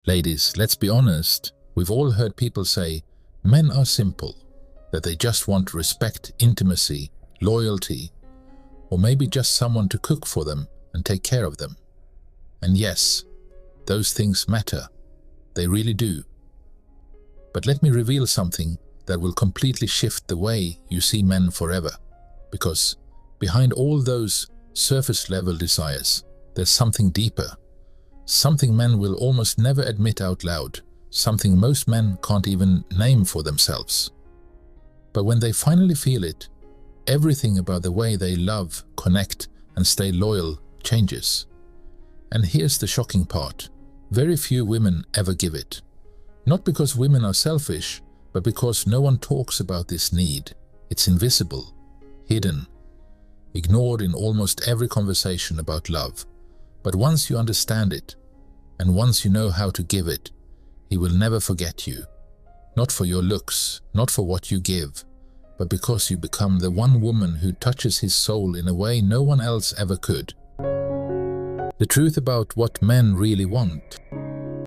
Ladies, let's be honest, we've all heard people say, men are simple, that they just want respect, intimacy, loyalty, or maybe just someone to cook for them and take care of them. And yes, those things matter. They really do. But let me reveal something that will completely shift the way you see men forever. Because behind all those surface-level desires, there's something deeper. Something men will almost never admit out loud. Something most men can't even name for themselves. But when they finally feel it, everything about the way they love, connect, and stay loyal changes. And here's the shocking part. Very few women ever give it. Not because women are selfish, but because no one talks about this need. It's invisible, hidden, ignored in almost every conversation about love. But once you understand it, and once you know how to give it, he will never forget you. Not for your looks, not for what you give, but because you become the one woman who touches his soul in a way no one else ever could. The truth about what men really want.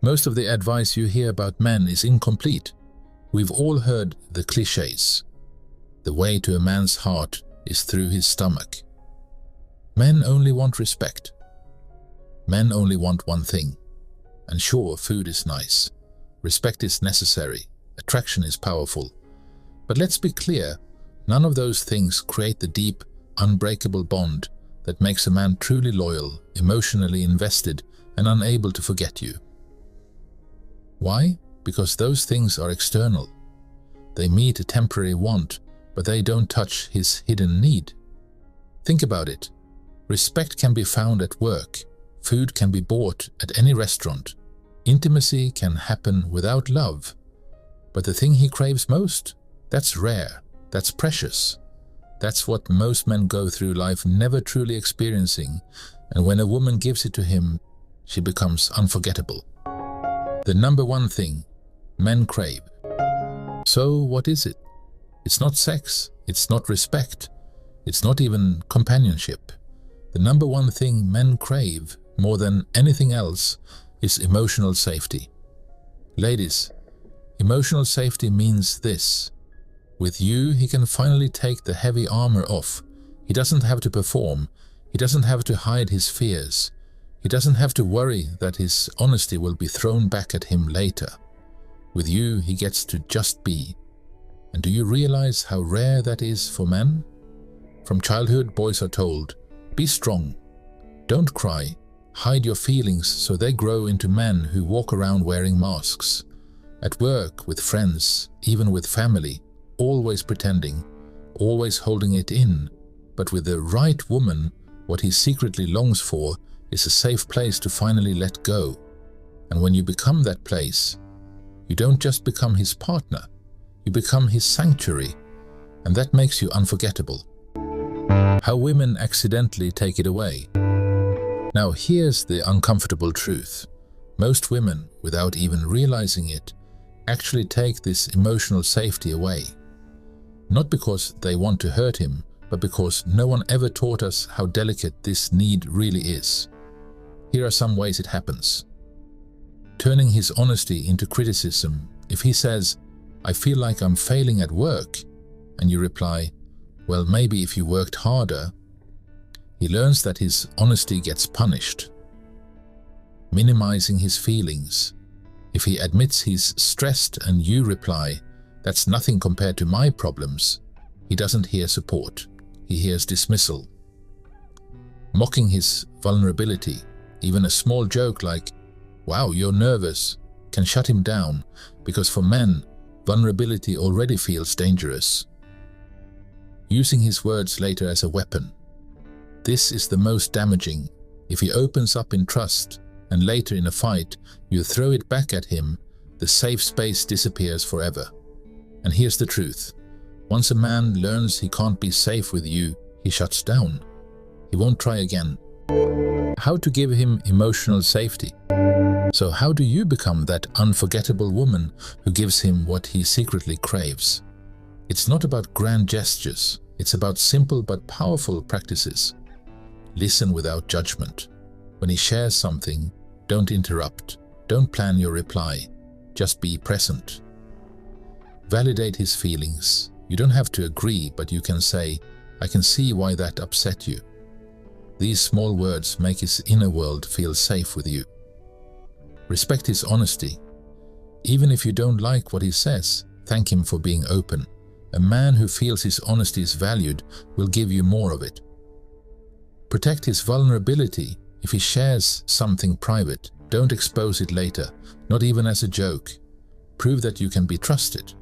Most of the advice you hear about men is incomplete. We've all heard the cliches. The way to a man's heart is through his stomach. Men only want respect. Men only want one thing. And sure, food is nice. Respect is necessary. Attraction is powerful. But let's be clear, none of those things create the deep, unbreakable bond that makes a man truly loyal, emotionally invested, and unable to forget you. Why? Because those things are external. They meet a temporary want, but they don't touch his hidden need. Think about it. Respect can be found at work. Food can be bought at any restaurant. Intimacy can happen without love. But the thing he craves most? That's rare. That's precious. That's what most men go through life never truly experiencing, and when a woman gives it to him, she becomes unforgettable. The number one thing men crave. So what is it? It's not sex, it's not respect, it's not even companionship. The number one thing men crave more than anything else is emotional safety. Ladies, emotional safety means this. With you, he can finally take the heavy armor off. He doesn't have to perform. He doesn't have to hide his fears. He doesn't have to worry that his honesty will be thrown back at him later. With you, he gets to just be. And do you realize how rare that is for men? From childhood, boys are told, be strong. Don't cry. Hide your feelings so they grow into men who walk around wearing masks. At work, with friends, even with family, always pretending, always holding it in. But with the right woman, what he secretly longs for is a safe place to finally let go. And when you become that place, you don't just become his partner, you become his sanctuary, and that makes you unforgettable. How women accidentally take it away. Now here's the uncomfortable truth. Most women, without even realizing it, actually take this emotional safety away. Not because they want to hurt him, but because no one ever taught us how delicate this need really is. Here are some ways it happens. Turning his honesty into criticism. If he says, I feel like I'm failing at work, and you reply, well, maybe if you worked harder, he learns that his honesty gets punished. Minimizing his feelings. If he admits he's stressed and you reply, that's nothing compared to my problems, he doesn't hear support. He hears dismissal. Mocking his vulnerability. Even a small joke like, wow, you're nervous, can shut him down, because for men, vulnerability already feels dangerous. Using his words later as a weapon. This is the most damaging. If he opens up in trust, and later in a fight, you throw it back at him, the safe space disappears forever. And here's the truth. Once a man learns he can't be safe with you, he shuts down. He won't try again. How to give him emotional safety? So how do you become that unforgettable woman who gives him what he secretly craves? It's not about grand gestures. It's about simple but powerful practices. Listen without judgment. When he shares something, don't interrupt. Don't plan your reply, just be present. Validate his feelings. You don't have to agree, but you can say, "I can see why that upset you." These small words make his inner world feel safe with you. Respect his honesty. Even if you don't like what he says, thank him for being open. A man who feels his honesty is valued will give you more of it. Protect his vulnerability. If he shares something private, don't expose it later, not even as a joke. Prove that you can be trusted.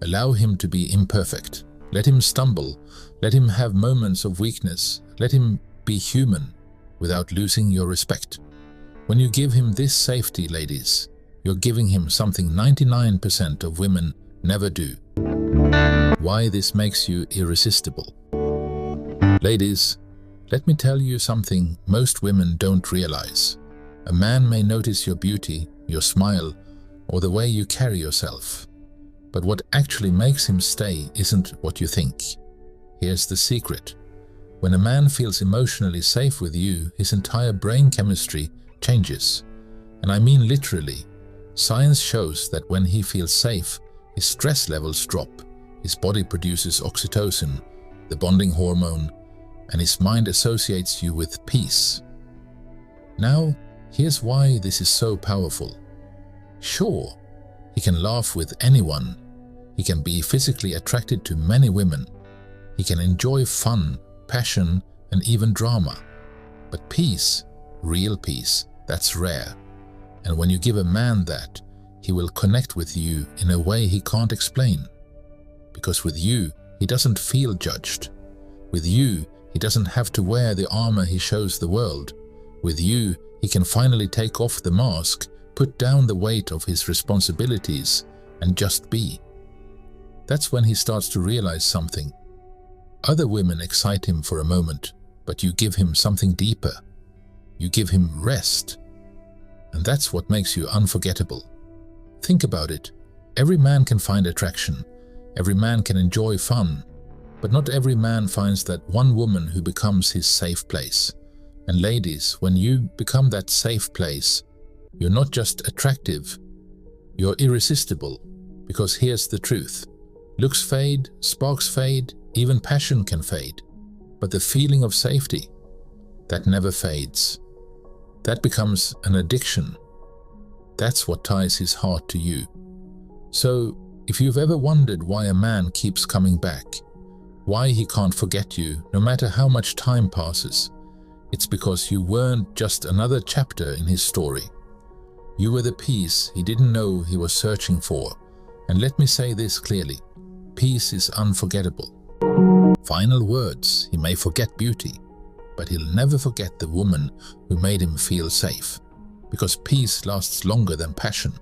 Allow him to be imperfect. Let him stumble. Let him have moments of weakness. Let him be human without losing your respect. When you give him this safety, ladies, you're giving him something 99% of women never do. Why this makes you irresistible. Ladies, let me tell you something most women don't realize. A man may notice your beauty, your smile, or the way you carry yourself. But what actually makes him stay isn't what you think. Here's the secret. When a man feels emotionally safe with you, his entire brain chemistry changes. And I mean literally. Science shows that when he feels safe, his stress levels drop, his body produces oxytocin, the bonding hormone, and his mind associates you with peace. Now, here's why this is so powerful. Sure, he can laugh with anyone. He can be physically attracted to many women. He can enjoy fun, passion, and even drama. But peace, real peace, that's rare. And when you give a man that, he will connect with you in a way he can't explain. Because with you, he doesn't feel judged. With you, he doesn't have to wear the armor he shows the world. With you, he can finally take off the mask, put down the weight of his responsibilities, and just be. That's when he starts to realize something. Other women excite him for a moment, but you give him something deeper. You give him rest. And that's what makes you unforgettable. Think about it. Every man can find attraction. Every man can enjoy fun. But not every man finds that one woman who becomes his safe place. And ladies, when you become that safe place, you're not just attractive, you're irresistible. Because here's the truth. Looks fade, sparks fade, even passion can fade. But the feeling of safety, that never fades. That becomes an addiction. That's what ties his heart to you. So, if you've ever wondered why a man keeps coming back, why he can't forget you no matter how much time passes, it's because you weren't just another chapter in his story. You were the piece he didn't know he was searching for. And let me say this clearly, peace is unforgettable. Final words, he may forget beauty, but he'll never forget the woman who made him feel safe. Because peace lasts longer than passion.